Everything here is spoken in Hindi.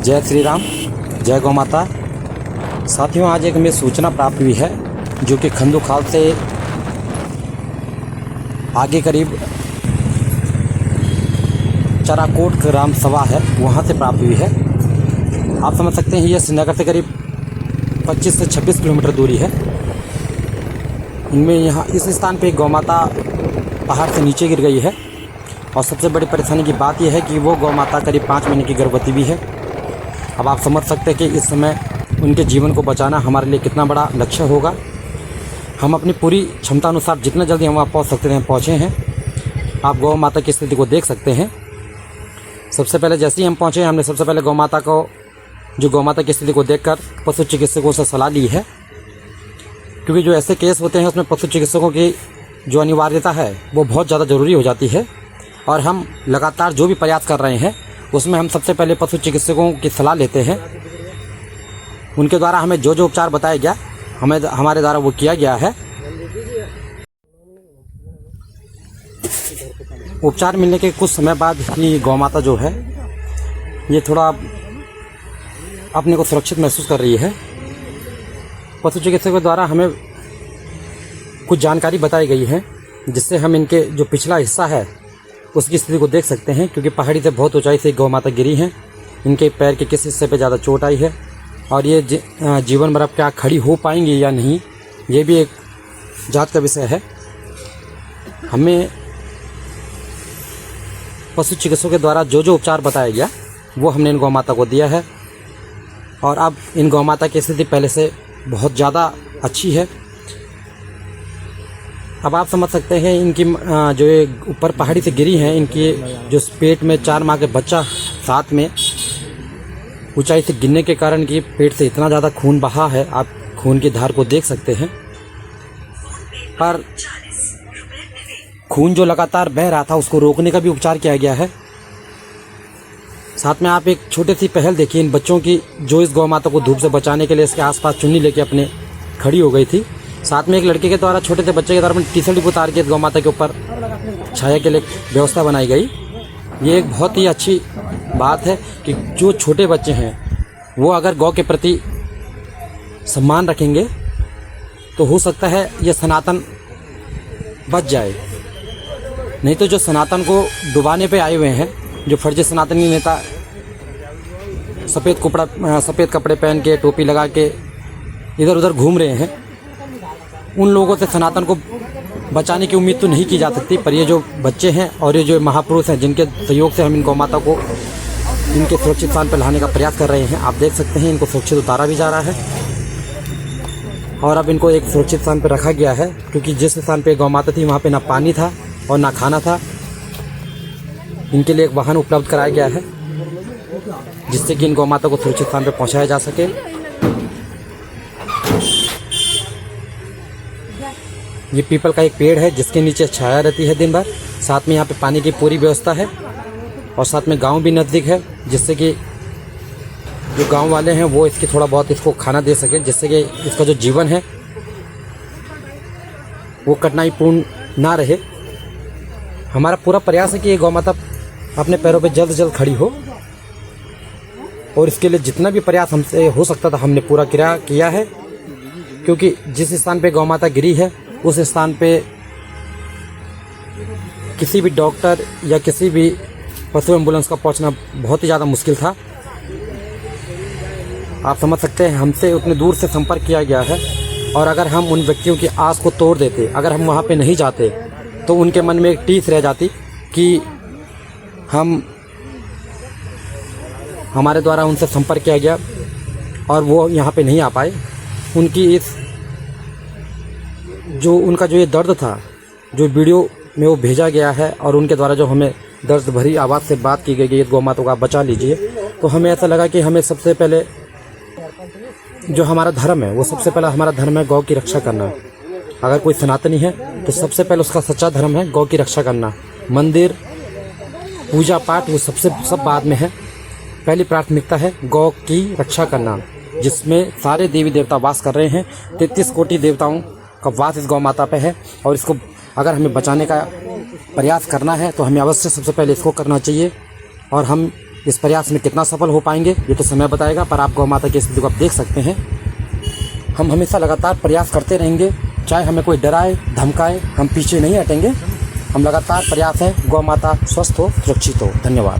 जय श्री राम, जय गौ माता। साथियों, आज एक हमें सूचना प्राप्त हुई है जो कि खंडूखाल से आगे करीब चराकोट ग्राम सभा है, वहाँ से प्राप्त हुई है। आप समझ सकते हैं, यह श्रीनगर से करीब 25 से 26 किलोमीटर दूरी है। इनमें यहाँ इस स्थान पे गौ माता पहाड़ से नीचे गिर गई है और सबसे बड़ी परेशानी की बात यह है कि वो गौ माता करीब 5 महीने की गर्भवती भी है। अब आप समझ सकते हैं कि इस समय उनके जीवन को बचाना हमारे लिए कितना बड़ा लक्ष्य होगा। हम अपनी पूरी क्षमता अनुसार जितना जल्दी हम वहाँ पहुँच सकते हैं पहुँचे हैं। आप गौ माता की स्थिति को देख सकते हैं। सबसे पहले जैसे ही हम पहुँचे, हमने सबसे पहले गौ माता की स्थिति को देखकर पशु चिकित्सकों से सलाह ली है, क्योंकि जो ऐसे केस होते हैं उसमें पशु चिकित्सकों की जो अनिवार्यता है वो बहुत ज़्यादा ज़रूरी हो जाती है। और हम लगातार जो भी प्रयास कर रहे हैं उसमें हम सबसे पहले पशु चिकित्सकों की सलाह लेते हैं। उनके द्वारा हमें जो जो उपचार बताया गया हमारे द्वारा वो किया गया है। उपचार मिलने के कुछ समय बाद ही गौ माता जो है ये थोड़ा अपने को सुरक्षित महसूस कर रही है। पशु चिकित्सकों द्वारा हमें कुछ जानकारी बताई गई है जिससे हम इनके जो पिछला हिस्सा है उसकी स्थिति को देख सकते हैं, क्योंकि पहाड़ी से बहुत ऊंचाई से गौ माता गिरी हैं। इनके पैर के किस हिस्से पे ज़्यादा चोट आई है और ये जीवन भर अब क्या खड़ी हो पाएंगी या नहीं, ये भी एक जांच का विषय है। हमें पशु चिकित्सकों के द्वारा जो जो उपचार बताया गया वो हमने इन गौ माता को दिया है और अब इन गौ माता की स्थिति पहले से बहुत ज़्यादा अच्छी है। अब आप समझ सकते हैं इनकी जो ये ऊपर पहाड़ी से गिरी हैं, इनकी जो पेट में 4 माह के बच्चा साथ में ऊंचाई से गिरने के कारण कि पेट से इतना ज़्यादा खून बहा है, आप खून की धार को देख सकते हैं। पर खून जो लगातार बह रहा था उसको रोकने का भी उपचार किया गया है। साथ में आप एक छोटी सी पहल देखिए इन बच्चों की, जो इस गौ माता को धूप से बचाने के लिए इसके आसपास चुन्नी लेके अपने खड़ी हो गई थी। साथ में एक लड़के के द्वारा, छोटे से बच्चे के द्वारा टी-शर्ट उतार के गौ माता के ऊपर छाया के लिए व्यवस्था बनाई गई। ये एक बहुत ही अच्छी बात है कि जो छोटे बच्चे हैं वो अगर गौ के प्रति सम्मान रखेंगे तो हो सकता है ये सनातन बच जाए। नहीं तो जो सनातन को डुबाने पे आए हुए हैं, जो फर्जी सनातनी नेता सफ़ेद कपड़े पहन के टोपी लगा के इधर उधर घूम रहे हैं, उन लोगों से सनातन को बचाने की उम्मीद तो नहीं की जा सकती। पर ये जो बच्चे हैं और ये जो महापुरुष हैं जिनके सहयोग से हम इन गौ माता को इनके सुरक्षित स्थान पर लाने का प्रयास कर रहे हैं, आप देख सकते हैं इनको सुरक्षित उतारा भी जा रहा है और अब इनको एक सुरक्षित स्थान पर रखा गया है, क्योंकि जिस स्थान पर गौ माता थी वहाँ पर ना पानी था और ना खाना था। इनके लिए एक वाहन उपलब्ध कराया गया है जिससे कि इन गौ माता को सुरक्षित स्थान पर पहुँचाया जा सके। ये पीपल का एक पेड़ है जिसके नीचे छाया रहती है दिन भर। साथ में यहाँ पे पानी की पूरी व्यवस्था है और साथ में गांव भी नज़दीक है, जिससे कि जो गांव वाले हैं वो इसकी थोड़ा बहुत इसको खाना दे सके, जिससे कि इसका जो जीवन है वो कठिनाईपूर्ण ना रहे। हमारा पूरा प्रयास है कि ये गौ माता अपने पैरों पे जल्द से जल्द खड़ी हो और इसके लिए जितना भी प्रयास हमसे हो सकता था हमने पूरा किया है, क्योंकि जिस स्थान पे गौ माता गिरी है उस स्थान पे किसी भी डॉक्टर या किसी भी पशु एम्बुलेंस का पहुंचना बहुत ही ज़्यादा मुश्किल था। आप समझ सकते हैं हमसे उतने दूर से संपर्क किया गया है और अगर हम उन व्यक्तियों की आस को तोड़ देते, अगर हम वहाँ पे नहीं जाते तो उनके मन में एक टीस रह जाती कि हमारे द्वारा उनसे संपर्क किया गया और वो यहाँ पे नहीं आ पाए। उनकी उनका जो ये दर्द था, जो वीडियो में वो भेजा गया है और उनके द्वारा जो हमें दर्द भरी आवाज़ से बात की गई, गौ माता को आप बचा लीजिए, तो हमें ऐसा लगा कि हमें सबसे पहले जो हमारा धर्म है वो सबसे पहला हमारा धर्म है गौ की रक्षा करना। अगर कोई सनातनी है तो सबसे पहले उसका सच्चा धर्म है गौ की रक्षा करना। मंदिर पूजा पाठ वो सब बाद में है, पहली प्राथमिकता है गौ की रक्षा करना, जिसमें सारे देवी देवता वास कर रहे हैं। 33 कोटि देवताओं का वास इस गौ माता पे है और इसको अगर हमें बचाने का प्रयास करना है तो हमें अवश्य सबसे पहले इसको करना चाहिए। और हम इस प्रयास में कितना सफल हो पाएंगे ये तो समय बताएगा, पर आप गौ माता की स्थिति को आप देख सकते हैं। हम हमेशा लगातार प्रयास करते रहेंगे, चाहे हमें कोई डराए धमकाए, हम पीछे नहीं हटेंगे। हम लगातार प्रयास है गौ माता स्वस्थ हो, सुरक्षित हो। धन्यवाद।